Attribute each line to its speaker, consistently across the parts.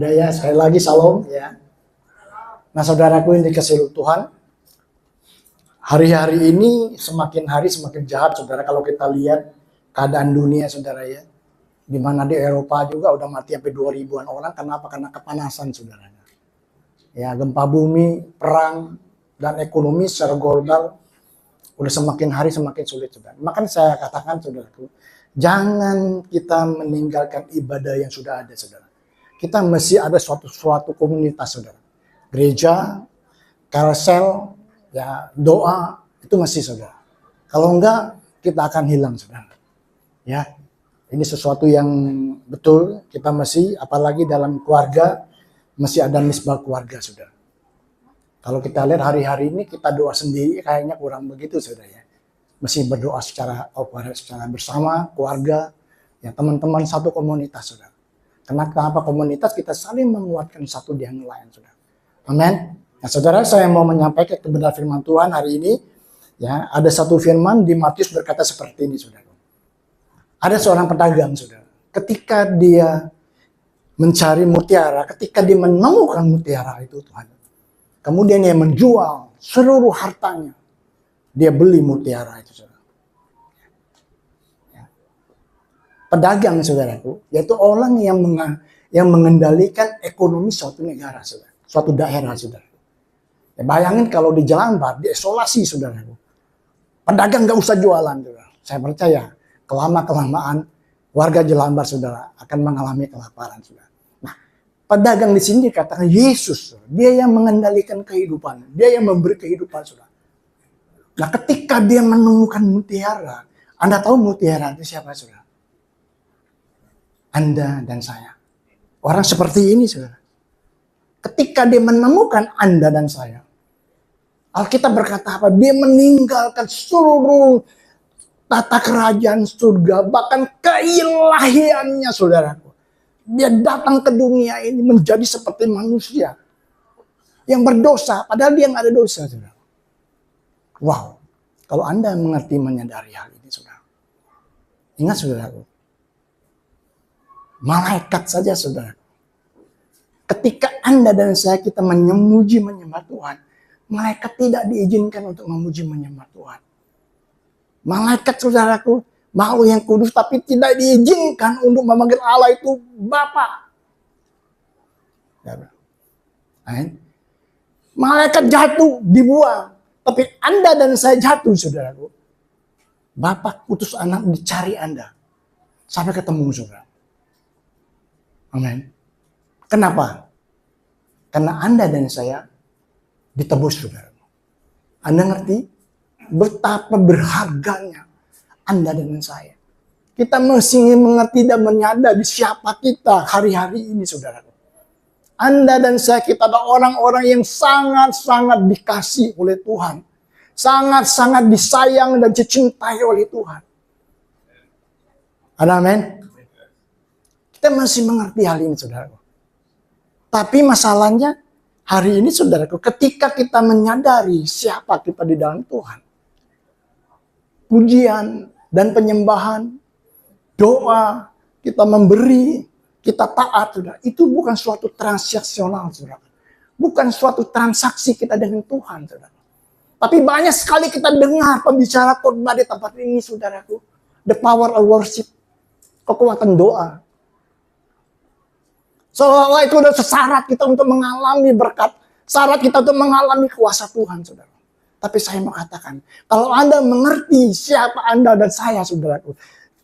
Speaker 1: Udah ya, sekali lagi salam ya. Nah saudaraku yang dikasihi Tuhan, hari-hari ini semakin hari semakin jahat saudara. Kalau kita lihat keadaan dunia saudara ya, di mana di Eropa juga udah mati sampai 2000-an orang. Kenapa? Karena kepanasan saudaranya. Ya, gempa bumi, perang, dan ekonomi secara global udah semakin hari semakin sulit saudara. Makanya saya katakan saudaraku, jangan kita meninggalkan ibadah yang sudah ada saudara. Kita mesti ada suatu komunitas saudara. Gereja, carousel, ya doa, itu mesti saudara. Kalau enggak, kita akan hilang saudara. Ya, ini sesuatu yang betul kita mesti, apalagi dalam keluarga, mesti ada misbah keluarga saudara. Kalau kita lihat hari-hari ini kita doa sendiri kayaknya kurang begitu saudara ya. Mesti berdoa secara bersama, keluarga, ya teman-teman satu komunitas saudara. Kenapa komunitas? Kita saling menguatkan satu di yang lain saudara. Amin. Nah saudara, saya mau menyampaikan kebenaran firman Tuhan hari ini. Ya, ada satu firman di Matius berkata seperti ini saudara. Ada seorang pedagang saudara. Ketika dia mencari mutiara, ketika dia menemukan mutiara itu Tuhan. Kemudian dia menjual seluruh hartanya. Dia beli mutiara itu saudara. Ya. Pedagang saudaraku, yaitu orang yang mengendalikan ekonomi suatu negara saudara. Suatu daerah saudara. Ya, bayangin kalau di Jelambar, diisolasi saudara. Pedagang gak usah jualan saudara. Saya percaya kelama-kelamaan warga Jelambar saudara akan mengalami kelaparan saudara. Nah, pedagang di sini dikatakan Yesus, dia yang mengendalikan kehidupan, dia yang memberi kehidupan saudara. Nah, ketika dia menemukan mutiara, Anda tahu mutiara itu siapa saudara? Anda dan saya. Orang seperti ini saudara. Ketika dia menemukan Anda dan saya, Alkitab berkata apa? Dia meninggalkan seluruh tata kerajaan surga, bahkan keilahiannya saudaraku. Dia datang ke dunia ini menjadi seperti manusia yang berdosa, padahal dia nggak ada dosa saudara. Wow, kalau Anda mengerti menyadari hal ini saudara. Ingat saudaraku, malaikat saja saudara. Ketika Anda dan saya kita memuji menyembah Tuhan, malaikat tidak diizinkan untuk memuji menyembah Tuhan. Malaikat saudaraku, makhluk yang kudus tapi tidak diizinkan untuk memanggil Allah itu Bapa. Malaikat jatuh, dibuang. Tapi Anda dan saya jatuh saudaraku. Bapa utus anak dicari Anda. Sampai ketemu saudara. Amin. Kenapa? Karena Anda dan saya ditebus saudara. Anda ngerti betapa berharganya Anda dan saya. Kita mesti mengerti dan menyadari siapa kita hari-hari ini saudara. Anda dan saya kita adalah orang-orang yang sangat-sangat dikasih oleh Tuhan. Sangat-sangat disayang dan dicintai oleh Tuhan. Amin. Kita masih mengerti hal ini saudara. Tapi masalahnya hari ini saudaraku, ketika kita menyadari siapa kita di dalam Tuhan. Pujian dan penyembahan, doa, kita memberi, kita taat saudara. Itu bukan suatu transaksional saudara. Bukan suatu transaksi kita dengan Tuhan saudara. Tapi banyak sekali kita dengar pembicara khotbah di tempat ini saudaraku. The power of worship. Kekuatan doa. Seolah-olah itu udah syarat kita untuk mengalami berkat. Syarat kita untuk mengalami kuasa Tuhan, saudara. Tapi saya mau katakan, kalau Anda mengerti siapa Anda dan saya, saudaraku.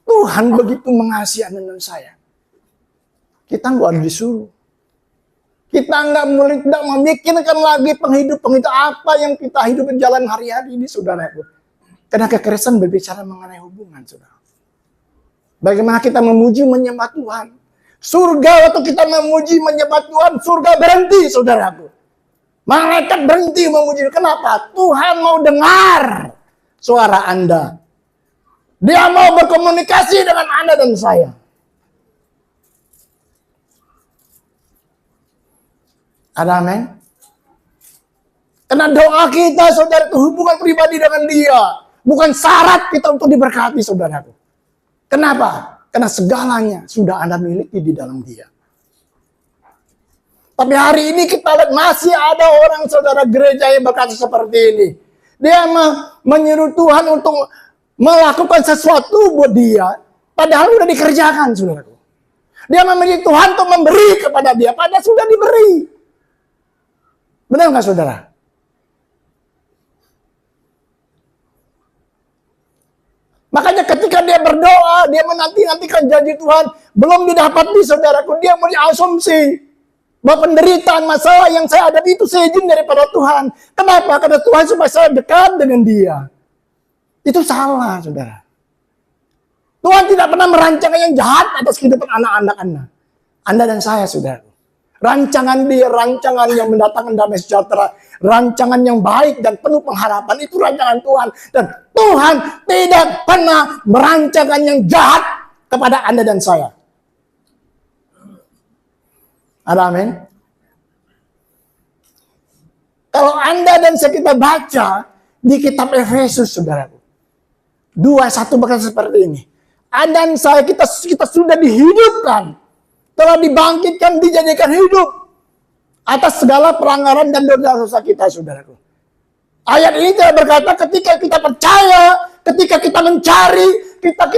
Speaker 1: Tuhan begitu mengasihi Anda dan saya. Kita nggak disuruh. Kita nggak memikirkan lagi penghidup apa yang kita hidup di jalan hari-hari ini, saudaraku. Karena kekristenan berbicara mengenai hubungan, saudara. Bagaimana kita memuji menyembah Tuhan. Surga waktu kita memuji menyembah Tuhan, surga berhenti saudaraku. Malaikat berhenti memuji. Kenapa? Tuhan mau dengar suara Anda. Dia mau berkomunikasi dengan Anda dan saya. Ada amin? Karena doa kita saudara itu hubungan pribadi dengan dia. Bukan syarat kita untuk diberkati saudaraku. Kenapa? Karena segalanya sudah Anda miliki di dalam dia. Tapi hari ini kita lihat masih ada orang saudara gereja yang berkata seperti ini. Dia menyuruh Tuhan untuk melakukan sesuatu buat dia, padahal sudah dikerjakan, saudaraku. Dia meminta Tuhan untuk memberi kepada dia, padahal sudah diberi. Benar nggak, saudara? Makanya ketika dia berdoa, dia menanti-nantikan janji Tuhan, belum didapati, saudaraku, dia mulai asumsi bahwa penderitaan masalah yang saya hadapi itu seizin daripada Tuhan. Kenapa? Karena Tuhan supaya saya dekat dengan dia. Itu salah, saudara. Tuhan tidak pernah merancang yang jahat atas kehidupan anak-anak Anda dan saya, saudara. Rancangan dia, rancangan yang mendatangkan damai sejahtera, rancangan yang baik dan penuh pengharapan, itu rancangan Tuhan. Dan Tuhan tidak pernah merancangkan yang jahat kepada Anda dan saya. Ada amin? Kalau Anda dan saya kita baca di kitab Efesus, saudaraku, 2:1 berkata seperti ini. Anda dan saya kita sudah dihidupkan, telah dibangkitkan, dijadikan hidup atas segala pelanggaran dan dosa-dosa kita, saudaraku. Ayat ini tidak berkata ketika kita percaya, ketika kita mencari, kita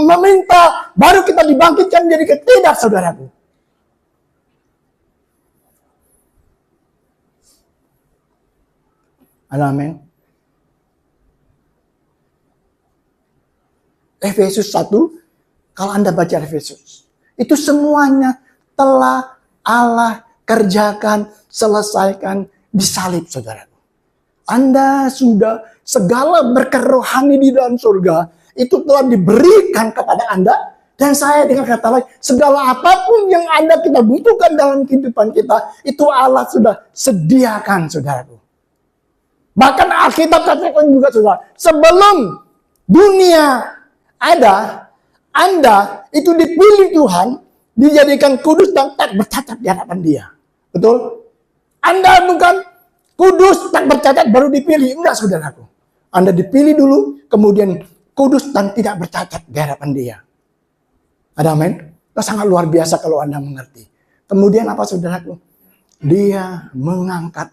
Speaker 1: meminta, baru kita dibangkitkan jadi tidak, saudaraku. Amin. Efesus 1, kalau Anda baca Efesus, itu semuanya telah Allah kerjakan, selesaikan di salib, saudara. Anda sudah segala berkat rohani di dalam surga, itu telah diberikan kepada Anda. Dan saya dengan kata lain, segala apapun yang kita butuhkan dalam kehidupan kita, itu Allah sudah sediakan, saudaraku. Bahkan Alkitab katakan juga, saudara, sebelum dunia ada, Anda itu dipilih Tuhan, dijadikan kudus dan tak bercacat di hadapan Dia. Betul? Anda bukan kudus tak bercacat baru dipilih. Enggak, saudaraku. Anda dipilih dulu, kemudian kudus dan tidak bercacat di hadapan Dia. Ada amin? Itu sangat luar biasa kalau Anda mengerti. Kemudian apa, saudaraku? Dia mengangkat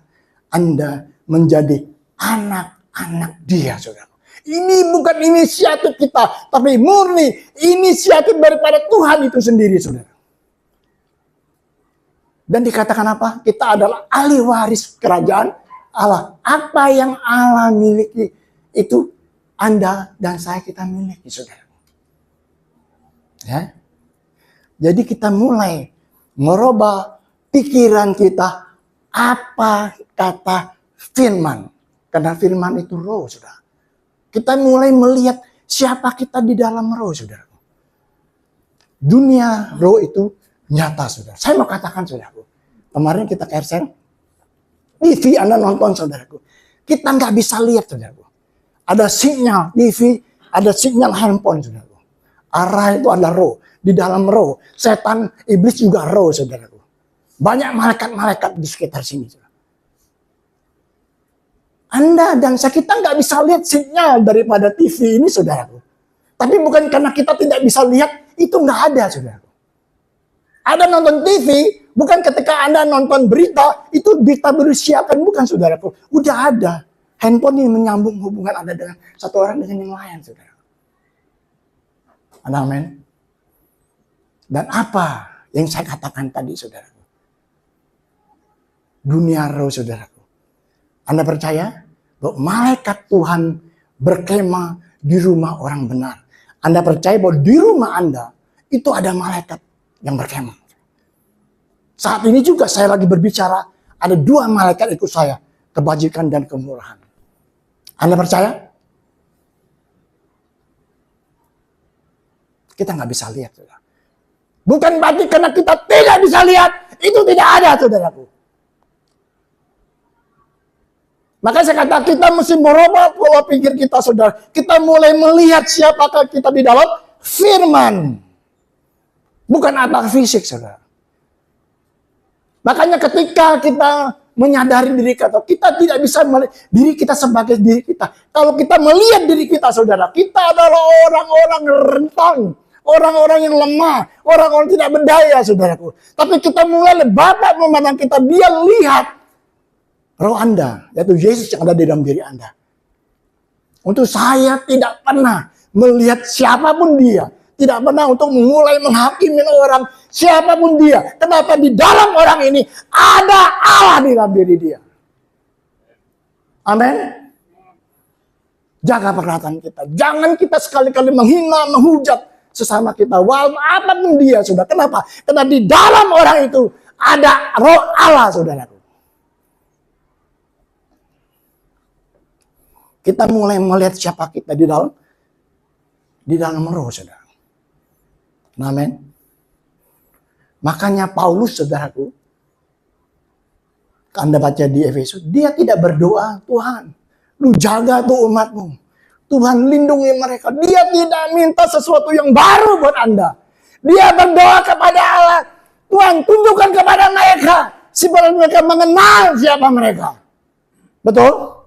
Speaker 1: Anda menjadi anak-anak Dia, saudara. Ini bukan inisiatif kita, tapi murni inisiatif daripada Tuhan itu sendiri, saudara. Dan dikatakan apa? Kita adalah ahli waris kerajaan Allah. Apa yang Allah miliki, itu Anda dan saya kita miliki, saudara. Ya. Jadi kita mulai merubah pikiran kita, apa kata firman. Karena firman itu roh, saudara. Kita mulai melihat siapa kita di dalam roh, saudara. Dunia roh itu nyata, saudara. Saya mau katakan, saudaraku. Kemarin kita ke RCN, TV Anda nonton, saudaraku. Kita nggak bisa lihat, saudaraku. Ada sinyal TV, ada sinyal handphone, saudaraku. Arah itu ada roh. Di dalam roh, setan, iblis juga roh, saudaraku. Banyak malaikat-malaikat di sekitar sini, saudara. Anda dan saya, kita nggak bisa lihat sinyal daripada TV ini, saudaraku. Tapi bukan karena kita tidak bisa lihat, itu nggak ada, saudaraku. Ada nonton TV, bukan ketika Anda nonton berita, itu berita baru disiapkan, bukan, saudaraku. Udah ada. Handphone ini menyambung hubungan Anda dengan satu orang dengan yang lain, saudara. Amin. Dan apa yang saya katakan tadi, saudaraku? Dunia roh, saudaraku. Anda percaya bahwa malaikat Tuhan berkemah di rumah orang benar? Anda percaya bahwa di rumah Anda itu ada malaikat yang berkemah? Saat ini juga saya lagi berbicara, ada 2 malaikat ikut saya, kebajikan dan kemurahan. Anda percaya? Kita nggak bisa lihat, saudara. Bukan berarti karena kita tidak bisa lihat, itu tidak ada, saudaraku. Maka saya kata kita mesti merubah pola pikir kita, saudara. Kita mulai melihat siapakah kita di dalam firman. Bukan apa fisik, saudara. Makanya ketika kita menyadari diri kita tidak bisa melihat diri kita sebagai diri kita. Kalau kita melihat diri kita, saudara, kita adalah orang-orang rentang, orang-orang yang lemah, orang-orang tidak berdaya, saudaraku. Tapi kita mulai Bapak memandang kita, dia lihat roh Anda, yaitu Yesus yang ada di dalam diri Anda. Untuk saya tidak pernah melihat siapapun dia, tidak pernah untuk mulai menghakimi orang, siapapun dia. Kenapa di dalam orang ini ada Allah di dalam diri dia. Amin. Jaga perkataan kita. Jangan kita sekali-kali menghina, menghujat sesama kita. Walaupun apapun dia, sudah. Kenapa? Karena di dalam orang itu ada roh Allah, saudaraku. Kita mulai melihat siapa kita di dalam roh, saudara. Amin. Makanya Paulus, saudaraku, Anda baca di Efesus, dia tidak berdoa, Tuhan, lu jaga tuh umatmu. Tuhan lindungi mereka. Dia tidak minta sesuatu yang baru buat Anda. Dia berdoa kepada Allah. Tuhan tunjukkan kepada mereka. Supaya mereka mengenal siapa mereka. Betul?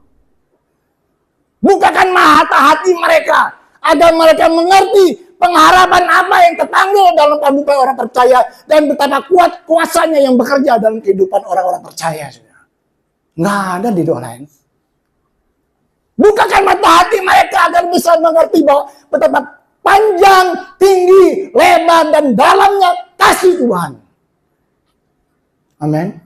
Speaker 1: Bukakan mata hati mereka. Agar mereka mengerti pengharapan apa yang terpanggil dalam kehidupan orang percaya. Dan betapa kuat kuasanya yang bekerja dalam kehidupan orang-orang percaya. Nggak ada di doa lain. Bukakan mata hati mereka agar bisa mengerti bahwa betapa panjang, tinggi, lebar, dan dalamnya kasih Tuhan. Amin.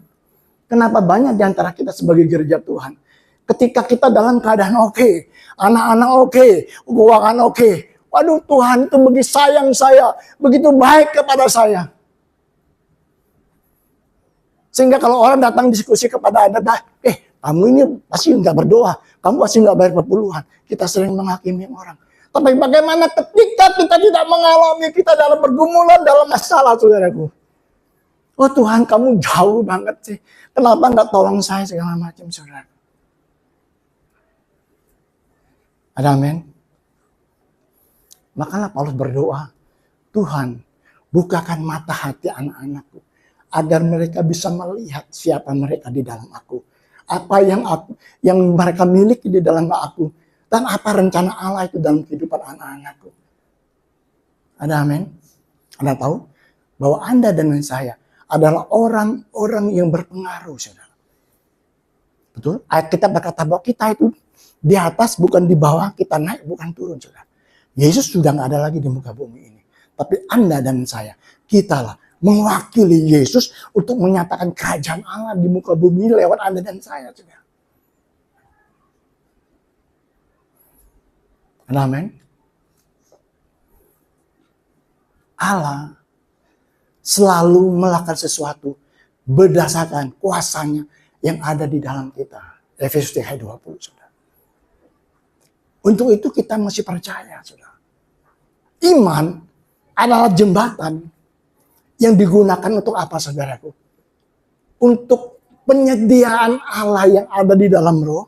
Speaker 1: Kenapa banyak di antara kita sebagai gereja Tuhan, ketika kita dalam keadaan oke, anak-anak oke, keuangan oke, waduh Tuhan itu begitu sayang saya, begitu baik kepada saya. Sehingga kalau orang datang diskusi kepada Anda, kamu ini pasti nggak berdoa, kamu pasti nggak bayar perpuluhan. Kita sering menghakimi orang. Tapi bagaimana ketika kita tidak mengalami, kita dalam pergumulan, dalam masalah, saudaraku. Oh Tuhan, kamu jauh banget sih. Kenapa nggak tolong saya segala macam, saudara? Ada amin? Makanya Paulus berdoa, Tuhan, bukakan mata hati anak-anakku, agar mereka bisa melihat siapa mereka di dalam aku. Apa yang mereka miliki di dalam aku. Dan apa rencana Allah itu dalam kehidupan anak-anakku. Ada amin? Anda tahu bahwa Anda dan saya adalah orang-orang yang berpengaruh, saudara. Betul? Ayat kita berkata bahwa kita itu di atas bukan di bawah, kita naik bukan turun, saudara. Yesus sudah nggak ada lagi di muka bumi ini. Tapi Anda dan saya, kitalah mewakili Yesus untuk menyatakan kerajaan Allah di muka bumi lewat Anda dan saya, saudara. Amin. Allah selalu melakukan sesuatu berdasarkan kuasanya yang ada di dalam kita. Efesus 3:20, saudara. Untuk itu kita masih percaya, saudara. Iman adalah jembatan yang digunakan untuk apa, saudaraku? Untuk penyediaan Allah yang ada di dalam roh.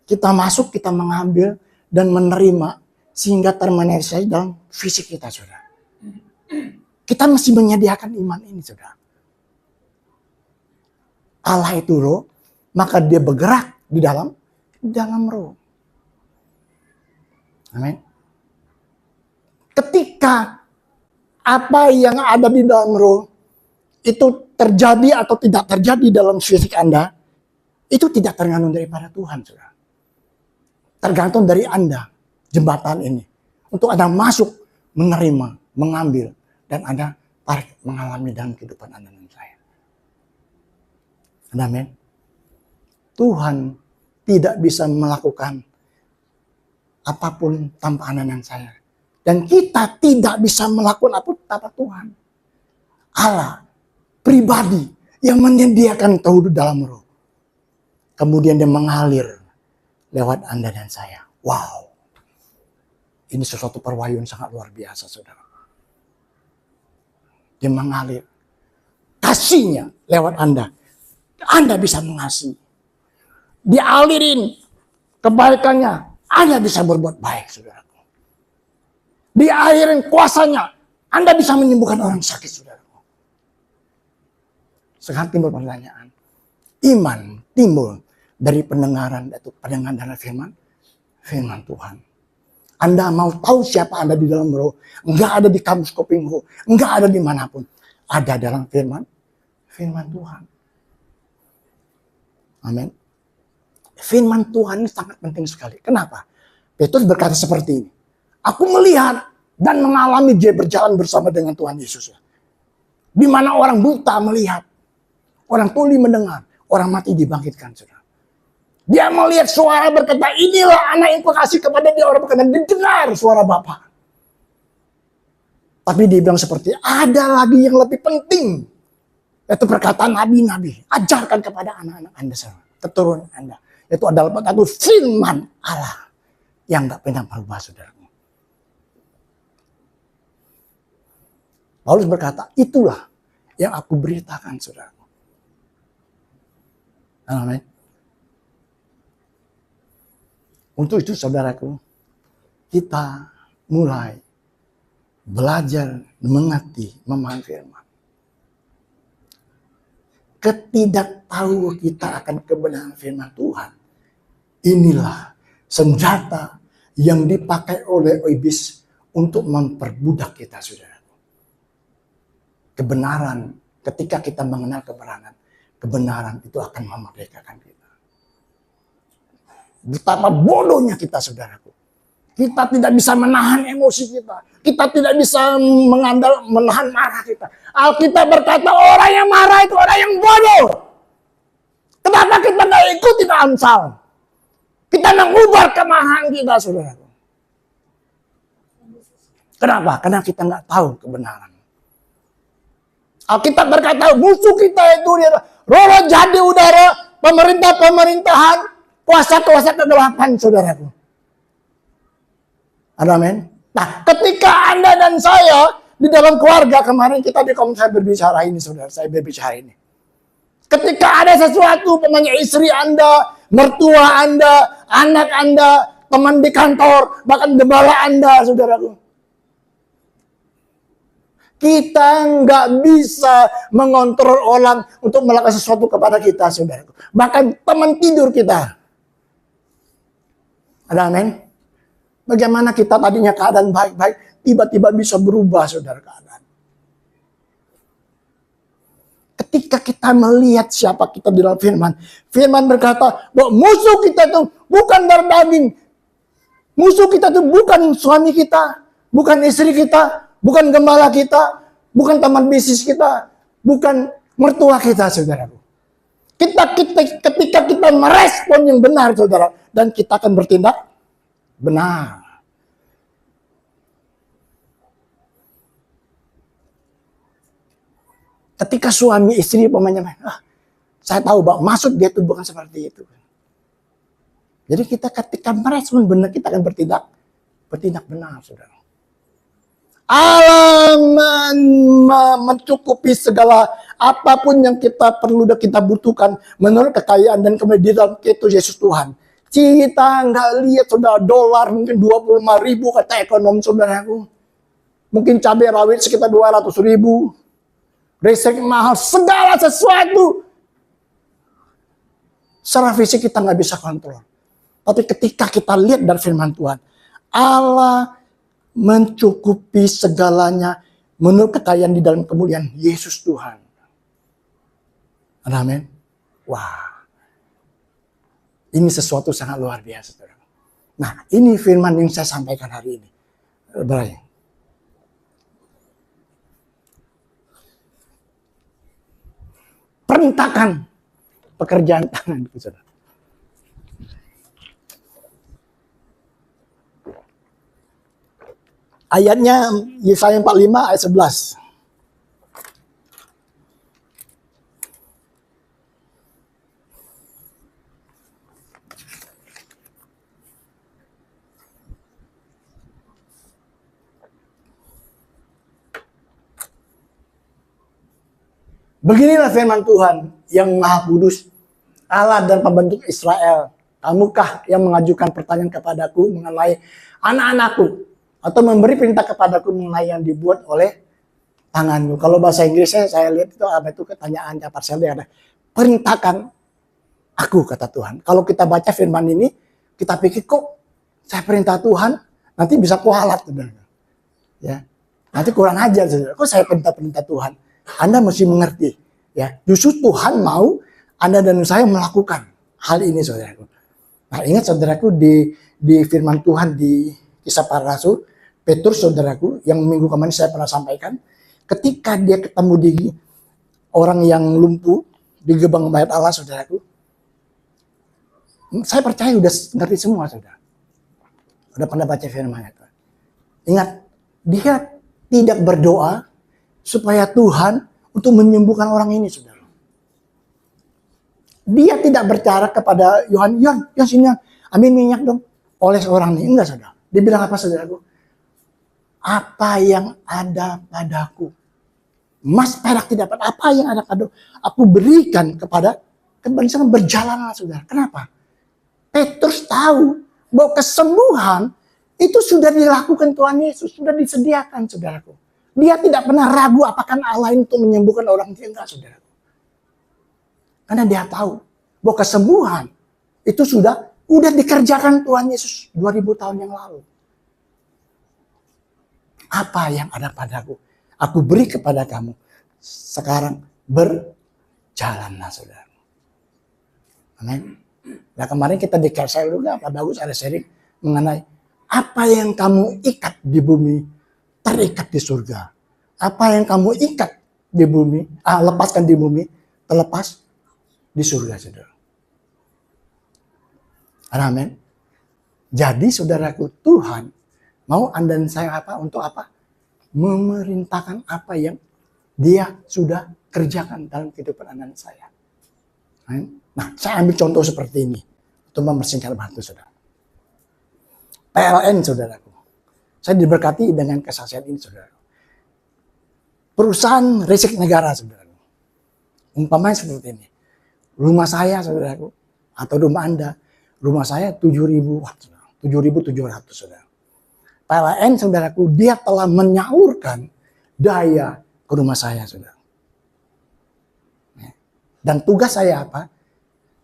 Speaker 1: Kita masuk, kita mengambil dan menerima sehingga termanifestasi dalam fisik kita, saudara. Kita mesti menyediakan iman ini, saudara. Allah itu roh, maka dia bergerak di dalam roh. Amin. Ketika apa yang ada di dalam roh itu terjadi atau tidak terjadi dalam fisik Anda, itu tidak tergantung daripada Tuhan, saudara. Tergantung dari Anda, jembatan ini. Untuk Anda masuk, menerima, mengambil, dan Anda tarik mengalami dalam kehidupan Anda dan saya. Amin. Tuhan tidak bisa melakukan apapun tanpa Anda dan saya. Dan kita tidak bisa melakukan apapun tanpa Tuhan. Allah pribadi yang menyediakan tauhid dalam roh. Kemudian dia mengalir lewat Anda dan saya. Wow. Ini sesuatu perwayaan sangat luar biasa, saudara. Dia mengalir. Kasihnya lewat Anda. Anda bisa mengasihi. Dialirin kebaikannya. Anda bisa berbuat baik, saudara. Dialirin kuasanya. Anda bisa menyembuhkan orang sakit, saudara. Sekarang timbul pertanyaan. Iman timbul dari pendengaran, yaitu pendengaran dari firman Tuhan. Anda mau tahu siapa Anda di dalam roh, enggak ada di kamus Kopingho, enggak ada dimanapun. Ada dalam firman Tuhan. Amin. Firman Tuhan ini sangat penting sekali. Kenapa? Petrus berkata seperti ini. Aku melihat dan mengalami dia berjalan bersama dengan Tuhan Yesus. Di mana orang buta melihat, orang tuli mendengar, orang mati dibangkitkan. Saudara. Dia melihat suara berkata, inilah anak yang kukasih kepada dia. Orang berkata, didengar suara Bapa. Tapi dia bilang seperti, ada lagi yang lebih penting. Yaitu perkataan nabi-nabi. Ajarkan kepada anak-anak Anda, keturunan Anda. Itu adalah firman Allah yang gak pernah berubah, saudara. Paulus berkata, itulah yang aku beritakan, saudara. Amin. Untuk itu, saudaraku, kita mulai belajar mengerti, memahami firman. Ketidaktahuan kita akan kebenaran firman Tuhan. Inilah senjata yang dipakai oleh iblis untuk memperbudak kita, saudara. Kebenaran, ketika kita mengenal kebenaran itu akan memerdekakan kita. Betapa bodohnya kita, saudaraku. Kita tidak bisa menahan emosi kita. Kita tidak bisa menahan marah kita. Alkitab berkata orang yang marah itu orang yang bodoh. Kenapa kita tidak ikutin Amsal? Kita mengubah kemarahan kita, saudaraku. Kenapa? Karena kita nggak tahu kebenaran. Alkitab berkata musuh kita itu roh jahat di udara, pemerintah-pemerintahan, kuasa-kuasa kegelapan, saudaraku. Amin. Nah, ketika Anda dan saya di dalam keluarga, kemarin kita di saya berbicara ini, saudara, saya berbicara ini. Ketika ada sesuatu, pemanya istri Anda, mertua Anda, anak Anda, teman di kantor, bahkan gembala Anda, saudaraku. Kita nggak bisa mengontrol orang untuk melakukan sesuatu kepada kita, saudaraku. Bahkan teman tidur kita. Amin. Bagaimana kita tadinya keadaan baik-baik, tiba-tiba bisa berubah, saudara, keadaan. Ketika kita melihat siapa kita di dalam firman, firman berkata bahwa musuh kita itu bukan darah daging. Musuh kita itu bukan suami kita, bukan istri kita, bukan gembala kita, bukan teman bisnis kita, bukan mertua kita, saudaraku. Ketika kita merespon yang benar, saudara, dan kita akan bertindak benar. Ketika suami istri saya tahu bahwa maksud dia itu bukan seperti itu. Jadi kita ketika merespon benar, kita akan bertindak benar, saudara. Allah mencukupi segala apapun yang kita perlu dan kita butuhkan menurut kekayaan dan kemudian itu Yesus Tuhan. Kita nggak lihat, saudara, dolar mungkin 25.000 kata ekonom, saudaraku. Mungkin cabai rawit sekitar 200.000. Listrik mahal, segala sesuatu. Secara fisik kita nggak bisa kontrol. Tapi ketika kita lihat dari firman Tuhan, Allah mencukupi segalanya menurut kekayaan di dalam kemuliaan Yesus Tuhan. Amin. Wah. Ini sesuatu sangat luar biasa, saudara. Nah, ini firman yang saya sampaikan hari ini. Baik. Perintahkan pekerjaan tangan, saudara. Ayatnya Yesaya 45 ayat 11. Beginilah firman Tuhan yang Maha Kudus, Allah dan pembentuk Israel. Kamukah yang mengajukan pertanyaan kepadaku mengenai anak-anakku, atau memberi perintah kepadaku mengenai yang dibuat oleh tanganmu? Kalau bahasa Inggrisnya saya lihat itu apa itu pertanyaannya parselnya ada. Perintahkan aku, kata Tuhan. Kalau kita baca firman ini, kita pikir kok saya perintah Tuhan, nanti bisa kualat, saudara. Ya, nanti kurang ajar, saudara. Kok saya perintah-perintah Tuhan? Anda mesti mengerti. Ya, justru Tuhan mau Anda dan saya melakukan hal ini, saudaraku. Nah, ingat saudaraku di firman Tuhan di Kisah Para Rasul, Petrus, saudaraku, yang minggu kemarin saya pernah sampaikan, ketika dia ketemu di orang yang lumpuh di gerbang bait Allah, saudaraku, saya percaya udah ngerti semua, saudara. Udah pernah baca firman itu. Ingat, dia tidak berdoa supaya Tuhan untuk menyembuhkan orang ini, saudara. Dia tidak bercara kepada Yohan, sini ambil minyak dong, oles orang ini. Enggak, saudara. Dia bilang apa, saudaraku? Apa yang ada padaku, emas perak tidak dapat, apa yang ada padaku, aku berikan kepada kebanyakan. Berjalanlah, saudara. Kenapa? Petrus tahu bahwa kesembuhan itu sudah dilakukan Tuhan Yesus, sudah disediakan, saudaraku. Dia tidak pernah ragu apakah Allah itu menyembuhkan orang itu, enggak, saudaraku. Karena dia tahu bahwa kesembuhan itu sudah dikerjakan Tuhan Yesus 2000 tahun yang lalu. Apa yang ada padaku, aku beri kepada kamu. Sekarang berjalanlah, saudara. Amin. Nah, kemarin kita di Kersel juga, Pak Bagus ada sharing mengenai apa yang kamu ikat di bumi terikat di surga. Apa yang kamu ikat di bumi, lepaskan di bumi, terlepas di surga, saudara. Amin. Jadi, saudaraku, Tuhan mau Anda dan saya apa? Untuk apa? Memerintahkan apa yang Dia sudah kerjakan dalam kehidupan Anda dan saya. Nah, saya ambil contoh seperti ini untuk mempersingkat waktu, saudara. PLN, saudaraku. Saya diberkati dengan kesaksian ini, saudara. Perusahaan listrik negara, saudara. Umpamanya seperti ini. Rumah saya, saudaraku, atau rumah Anda, rumah saya 7.000 watt, 7.700, saudara. PLN, saudaraku, dia telah menyalurkan daya ke rumah saya, saudara. Dan tugas saya apa?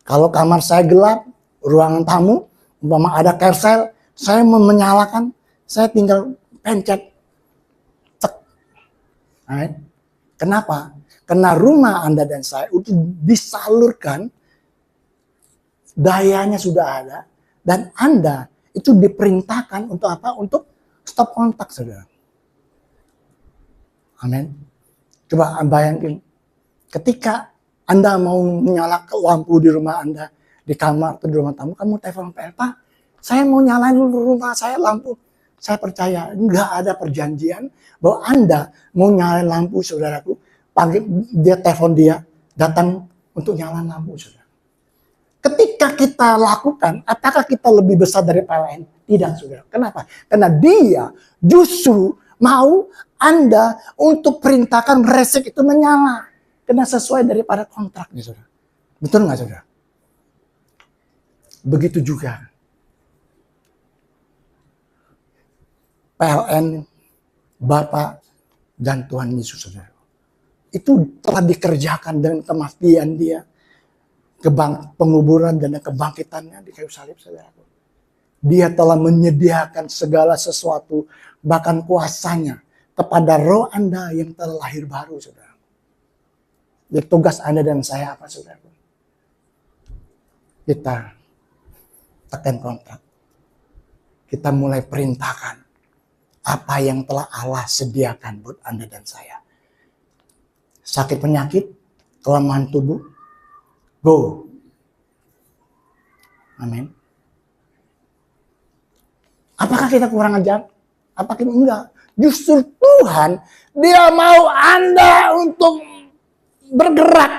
Speaker 1: Kalau kamar saya gelap, ruangan tamu, umpama ada kersel, saya mau menyalakan, saya tinggal pencet. Cek. Kenapa? Karena rumah Anda dan saya itu disalurkan, dayanya sudah ada, dan Anda itu diperintahkan untuk apa? Untuk stop kontak, saudara. Amin. Coba bayangin, ketika Anda mau menyalakan lampu di rumah Anda, di kamar atau di rumah tamu, kamu telepon Pak, saya mau nyalain dulu rumah saya lampu. Saya percaya nggak ada perjanjian bahwa Anda mau nyalain lampu, saudaraku. Panggil dia, telepon dia, datang untuk nyalain lampu, saudara. Ketika kita lakukan, apakah kita lebih besar dari PLN? Tidak, saudara. Kenapa? Karena dia justru mau Anda untuk perintahkan resek itu menyala. Karena sesuai daripada kontraknya, saudara. Betul nggak, saudara? Begitu juga PLN, Bapak dan Tuhan Yesus, saudara. Itu telah dikerjakan dengan kematian dia, penguburan dan kebangkitannya di kayu salib, saudara. Dia telah menyediakan segala sesuatu, bahkan kuasanya kepada roh Anda yang telah lahir baru, saudara. Jadi tugas Anda dan saya apa, saudara? Kita tekan kontrak. Kita mulai perintahkan apa yang telah Allah sediakan buat Anda dan saya. Sakit penyakit, kelemahan tubuh, go. Amin. Apakah kita kurang ajar? Apakah enggak? Justru Tuhan, Dia mau Anda untuk bergerak,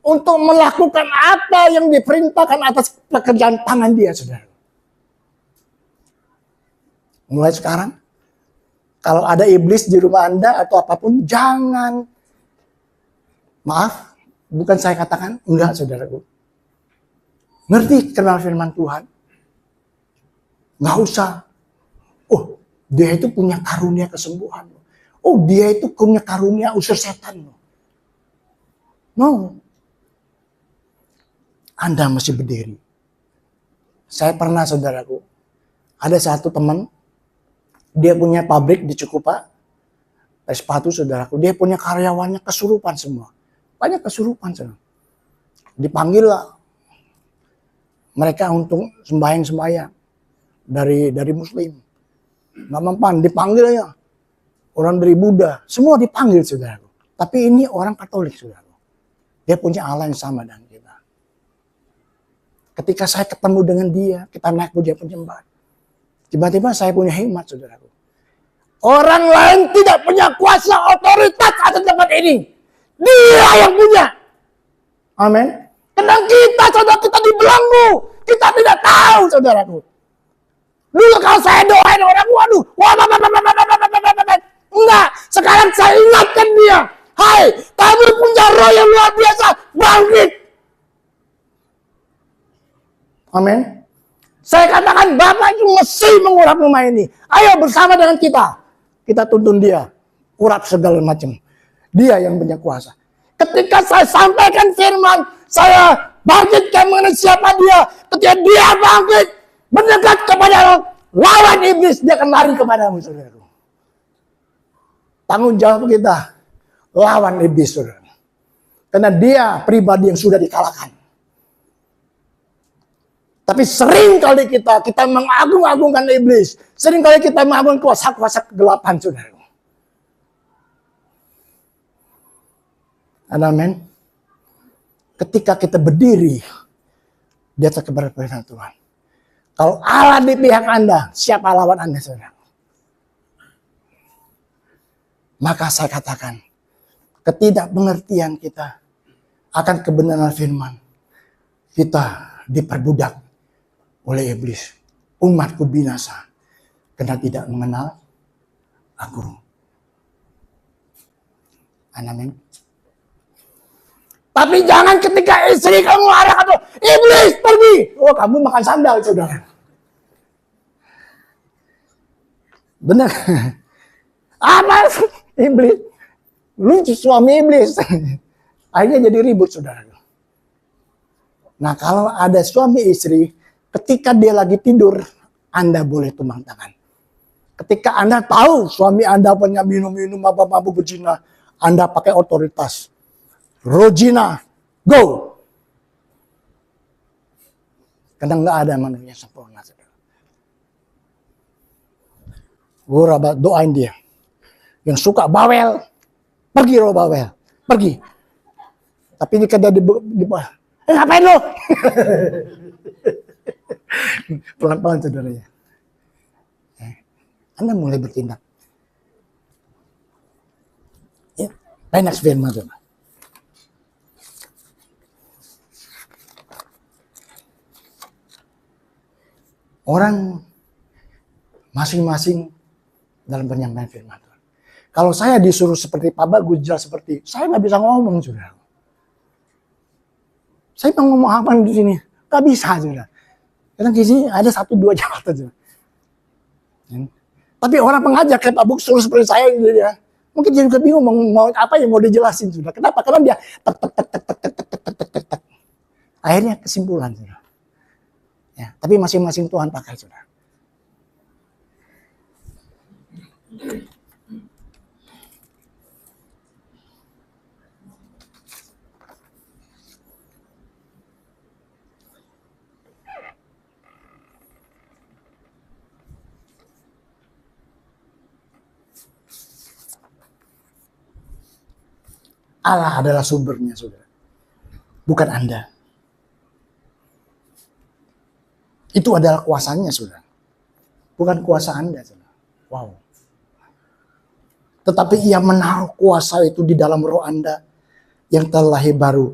Speaker 1: untuk melakukan apa yang diperintahkan atas pekerjaan tangan Dia, saudara. Mulai sekarang, kalau ada iblis di rumah Anda atau apapun, jangan, maaf, bukan saya katakan, enggak, saudaraku. Ngerti kenal firman Tuhan? Nggak usah. Oh, dia itu punya karunia kesembuhan. Oh, dia itu punya karunia usir setan. No. Anda mesti berdiri. Saya pernah, saudaraku, ada satu teman Dia punya pabrik di Cikupa, sepatu saudaraku. Dia punya karyawannya kesurupan semua. Banyak kesurupan saudara. Dipanggil lah mereka untuk sembahyang dari Muslim. Nggak mempan, dipanggil ya. Orang dari Buddha, semua dipanggil saudaraku. Tapi ini orang Katolik saudaraku. Dia punya Allah yang sama dengan kita. Ketika saya ketemu dengan dia, kita naik puja penyembahan. Tiba-tiba saya punya hikmat saudaraku. Orang lain tidak punya kuasa otoritas atas tempat ini. Dia yang punya. Amin. Karena kita, saudara, kita dibelenggu. Kita tidak tahu, saudaraku. Dulu kalau saya doain orang, waduh, enggak. Sekarang saya ingatkan dia. Hai, kamu punya roh yang luar biasa. Bangkit. Amin. Saya katakan, Bapak itu mesti mengurap rumah ini. Ayo bersama dengan kita. Kita tuntun dia. Urap segala macam. Dia yang punya kuasa. Ketika saya sampaikan firman, saya bangkitkan mengenai siapa dia. Ketika dia bangkit, mendekat kepada lawan iblis, dia akan lari kepadamu, saudara. Tanggung jawab kita, lawan iblis, saudara. Karena dia pribadi yang sudah dikalahkan. Tapi sering kali kita mengagung-agungkan iblis. Sering kali kita mengagungkan kuasa-kuasa kegelapan, saudara. Amin. Ketika kita berdiri di atas kebenaran Tuhan. Kalau Allah di pihak Anda, siapa lawan Anda, saudara? Maka saya katakan, ketidakpengertian kita akan kebenaran firman, kita diperbudak oleh iblis. Umatku binasa karena tidak mengenal aku. Amin. Tapi jangan ketika istri kamu marah atau iblis pergi. Oh, kamu makan sandal, saudara. Benar. Apa iblis? Lu suami iblis. Akhirnya jadi ribut, saudara. Nah, kalau ada suami istri, ketika dia lagi tidur, Anda boleh tumbang tangan. Ketika Anda tahu suami Anda punya minum-minum mabuk-mabuk berzina, Anda pakai otoritas. Rojina, go. Karena nggak ada manusia sempurna. Gue doain dia. Yang suka bawel, pergi lo bawel, pergi. Tapi jika dia di ngapain lo? Pelan-pelan, saudara ya. Anda mulai bertindak. Ya, next firman, saudara. Orang masing-masing dalam penyampaian firman Tuhan. Kalau saya disuruh seperti Pak Bagus, jelas seperti, saya nggak bisa ngomong, saudara. Saya mau ngomong apa di sini? Nggak bisa, saudara. Karena di sini ada 1-2 jabatan, saudara. Tapi orang pengajar kayak Pak Bagus suruh seperti saya, gitu ya. Mungkin jadi bingung mau apa yang mau dijelasin, saudara. Kenapa? Karena dia tek. Akhirnya kesimpulan, saudara. Ya, tapi masing-masing Tuhan pakai, saudara. Allah adalah sumbernya, saudara. Bukan Anda. Itu adalah kuasanya, saudara. Bukan kuasa Anda, saudara. Wow. Tetapi ia menaruh kuasa itu di dalam roh Anda yang telah lahir baru.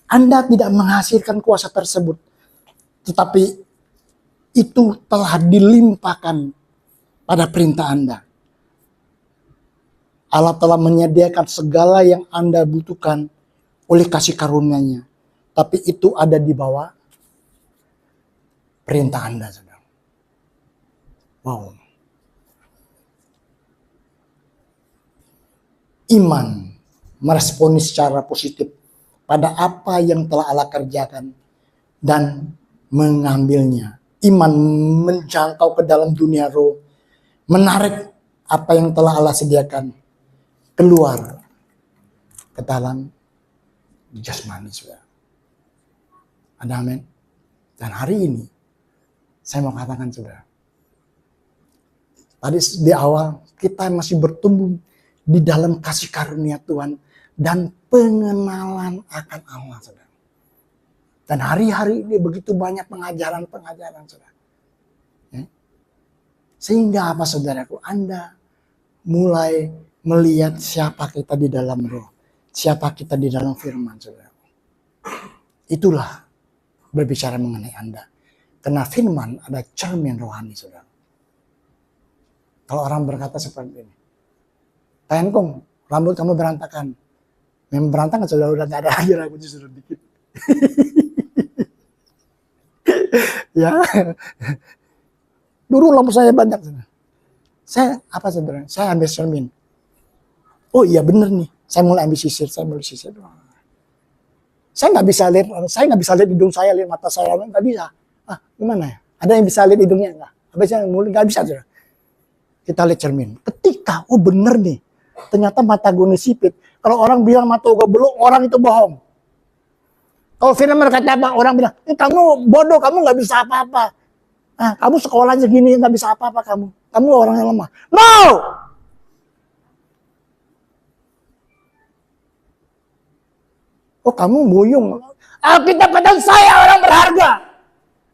Speaker 1: Anda tidak menghasilkan kuasa tersebut. Tetapi itu telah dilimpahkan pada perintah Anda. Allah telah menyediakan segala yang Anda butuhkan oleh kasih karunia-Nya. Tapi itu ada di bawah perintah Anda, saudara. Wow. Iman meresponi secara positif pada apa yang telah Allah kerjakan dan mengambilnya. Iman menjangkau ke dalam dunia roh, menarik apa yang telah Allah sediakan keluar ke dalam jasmani, saudara. Ada amin. Dan hari ini saya mau katakan, saudara, tadi di awal kita masih bertumbuh di dalam kasih karunia Tuhan dan pengenalan akan Allah, saudara. Dan hari-hari ini begitu banyak pengajaran-pengajaran, saudara. Sehingga apa, saudaraku? Anda mulai melihat siapa kita di dalam roh, siapa kita di dalam firman, saudaraku. Itulah berbicara mengenai Anda. Karena firman ada cermin rohani, saudara. Kalau orang berkata seperti ini, Pak Enkong, rambut kamu berantakan. Memang berantakan, saudara, udah gak ada lagi rambutnya, sudah dikit. Ya, dulu rambut saya banyak, saudara. Saya apa, saudara? Saya ambil cermin. Oh iya bener nih, saya mulai ambil sisir, Saya nggak bisa lihat hidung saya, lihat mata saya, nggak bisa. Ah, gimana ya? Ada yang bisa lihat hidungnya nggak? Nggak bisa, saudara. Kita lihat cermin. Ketika, oh bener nih, ternyata mata gue sipit. Kalau orang bilang mata gue beluk, orang itu bohong. Kalau firman berkata apa? Orang bilang, kamu bodoh, kamu nggak bisa apa-apa. Ah, kamu sekolahnya gini, nggak bisa apa-apa kamu. Kamu orang yang lemah. No! Oh kamu buyung. Alkitab katakan saya orang berharga.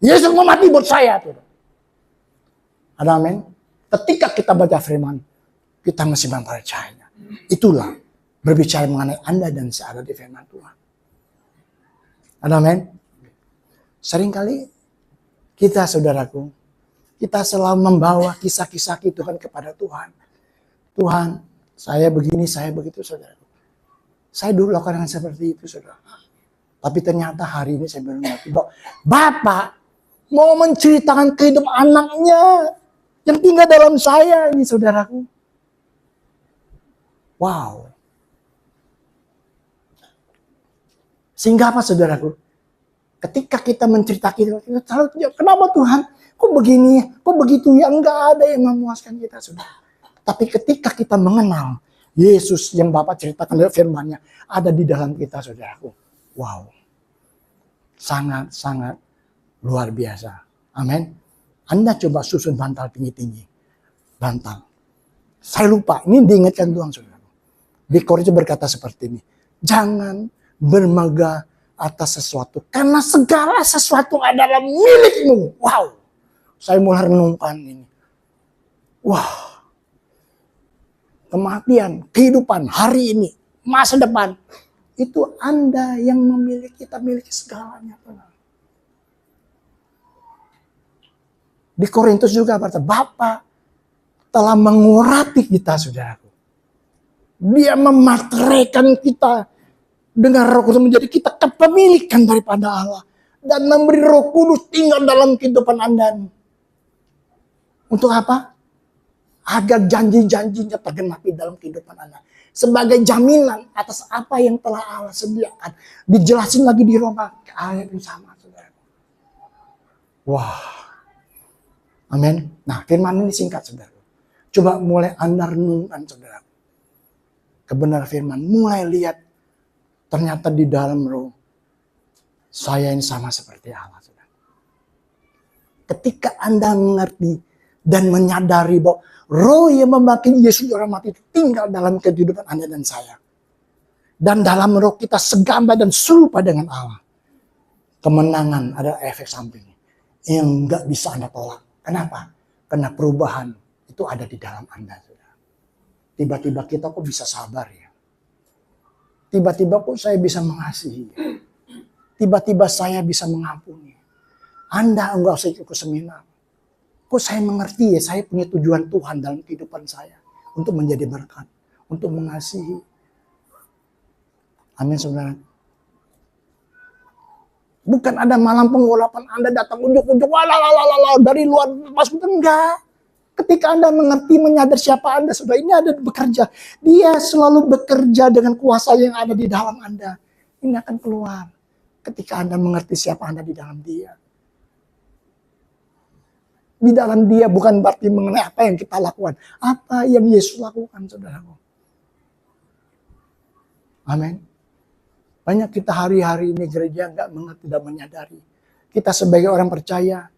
Speaker 1: Yesus mau mati buat saya. Ada amin? Ketika kita baca firman, kita mesti mempercayainya. Itulah berbicara mengenai Anda dan saya ada di firman Tuhan. Ada amin? Seringkali kita, saudaraku, kita selalu membawa kisah-kisah Tuhan kepada Tuhan. Tuhan, saya begini, saya begitu, saudaraku. Saya dulu lakukan seperti itu, saudara. Tapi ternyata hari ini saya mengerti bahwa Bapak mau menceritakan kehidupan anaknya yang tinggal dalam saya ini, saudaraku. Wow. Sehingga apa, saudaraku? Ketika kita menceritakan, kita selalu, kenapa Tuhan? Kok begini? Kok begitu? Ya enggak ada yang memuaskan kita, saudara. Tapi ketika kita mengenal Yesus yang Bapak ceritakan dari firman-Nya ada di dalam kita, saudaraku. Wow. Sangat-sangat luar biasa. Amin. Anda coba susun bantal tinggi-tinggi. Bantal. Saya lupa, ini diingatkan Tuhan, saudara. Di Korintus berkata seperti ini. Jangan bermegah atas sesuatu. Karena segala sesuatu adalah milikmu. Wow. Saya mulai renungkan ini. Wah. Kematian, kehidupan, hari ini, masa depan. Itu Anda yang memiliki, kita miliki segalanya. Di Korintus juga berkata, Bapa telah mengurapi kita, saudaraku. Dia memateraikan kita dengan Roh Kudus menjadi kita kepemilikan daripada Allah. Dan memberi Roh Kudus tinggal dalam kehidupan Anda. Untuk apa? Agar janji-janjinya tergenapi dalam kehidupan Anda. Sebagai jaminan atas apa yang telah Allah sediakan. Dijelasin lagi di Roma ayat yang sama, saudara. Wah. Amin. Nah, firman ini singkat, saudara. Coba mulai Anda renungkan, saudara. Kebenaran firman. Mulai lihat. Ternyata di dalam roh. Saya ini sama seperti Allah, saudara. Ketika Anda mengerti dan menyadari bahwa roh yang membangkitkan Yesus orang mati itu tinggal dalam kehidupan Anda dan saya. Dan dalam roh kita segambar dan serupa dengan Allah. Kemenangan adalah efek samping yang nggak bisa Anda tolak. Kenapa? Karena perubahan itu ada di dalam Anda. Tiba-tiba kita kok bisa sabar ya. Tiba-tiba kok saya bisa mengasihi. Tiba-tiba saya bisa mengampuni. Anda enggak usah ikut seminar. Kok saya mengerti ya, saya punya tujuan Tuhan dalam kehidupan saya. Untuk menjadi berkat. Untuk mengasihi. Amin, saudara. Bukan ada malam penggolapan Anda datang ujuk-ujuk. Dari luar masuk. Enggak. Ketika Anda mengerti, menyadar siapa Anda, saudara, ini ada bekerja. Dia selalu bekerja dengan kuasa yang ada di dalam Anda. Ini akan keluar. Ketika Anda mengerti siapa Anda di dalam Dia. Di dalam dia bukan berarti mengenai apa yang kita lakukan. Apa yang Yesus lakukan, saudaraku. Amin. Banyak kita hari-hari ini gereja nggak mengerti dan menyadari. Kita sebagai orang percaya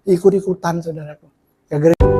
Speaker 1: ikut-ikutan, saudaraku. Ya, gereja